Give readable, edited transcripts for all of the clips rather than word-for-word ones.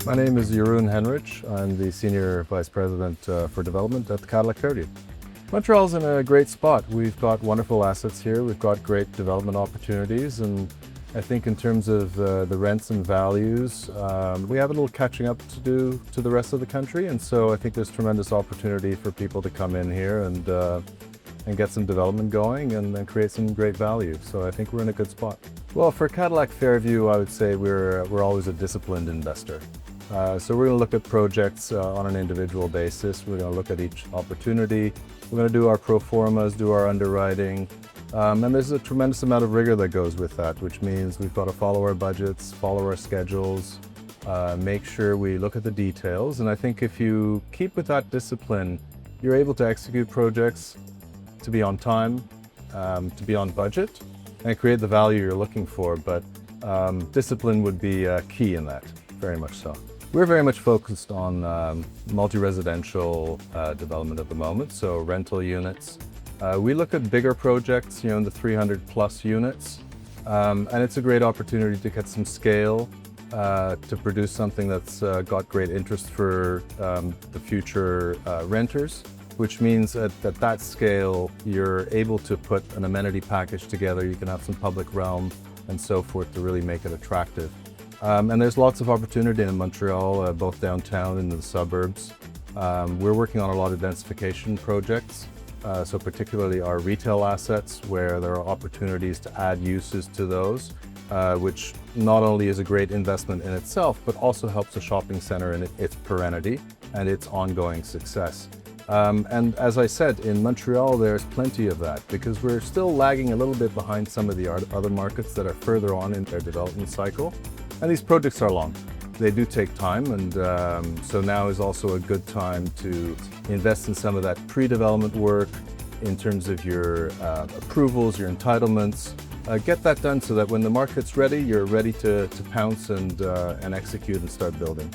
My name is Jeroen Henrich. I'm the Senior Vice President for Development at the Cadillac Fairview. Montreal's in a great spot. We've got wonderful assets here. We've got great development opportunities, and I think in terms of the rents and values, we have a little catching up to do to the rest of the country, and so I think there's tremendous opportunity for people to come in here and get some development going and create some great value. So I think we're in a good spot. Well, for Cadillac Fairview, I would say we're always a disciplined investor. So we're going to look at projects on an individual basis. We're going to look at each opportunity. We're going to do our pro formas, do our underwriting, and there's a tremendous amount of rigor that goes with that, which means we've got to follow our budgets, follow our schedules, make sure we look at the details. And I think if you keep with that discipline, you're able to execute projects to be on time, to be on budget, and create the value you're looking for. But discipline would be key in that, very much so. We're very much focused on multi-residential development at the moment, so rental units. We look at bigger projects, in the 300 plus units, and it's a great opportunity to get some scale, to produce something that's got great interest for the future renters, which means at that scale, you're able to put an amenity package together. You can have some public realm and so forth to really make it attractive. And there's lots of opportunity in Montreal, both downtown and in the suburbs. We're working on a lot of densification projects, so particularly our retail assets, where there are opportunities to add uses to those, which not only is a great investment in itself, but also helps the shopping center in its perennity and its ongoing success. And as I said, in Montreal, there's plenty of that because we're still lagging a little bit behind some of the other markets that are further on in their development cycle. And these projects are long. They do take time, and so now is also a good time to invest in some of that pre-development work in terms of your approvals, your entitlements. Get that done so that when the market's ready, you're ready to pounce and execute and start building.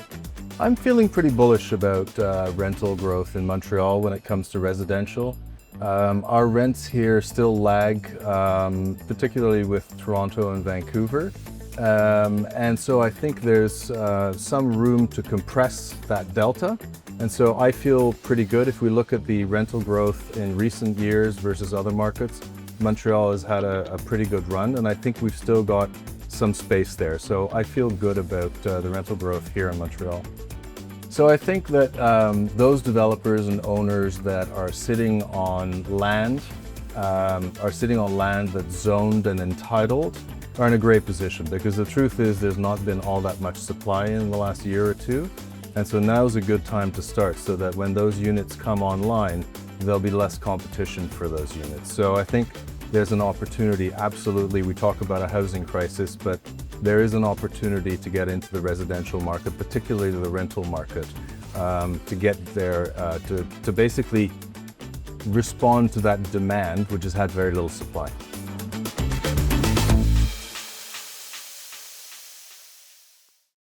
I'm feeling pretty bullish about rental growth in Montreal when it comes to residential. Our rents here still lag, particularly with Toronto and Vancouver. And so I think there's some room to compress that delta. And so I feel pretty good. If we look at the rental growth in recent years versus other markets, Montreal has had a pretty good run, and I think we've still got some space there. So I feel good about the rental growth here in Montreal. So I think that those developers and owners that are sitting on land, that's zoned and entitled, are in a great position, because the truth is there's not been all that much supply in the last year or two. And so now's a good time to start, so that when those units come online, there'll be less competition for those units. So I think there's an opportunity, absolutely. We talk about a housing crisis, but there is an opportunity to get into the residential market, particularly the rental market, to get there, to basically respond to that demand, which has had very little supply.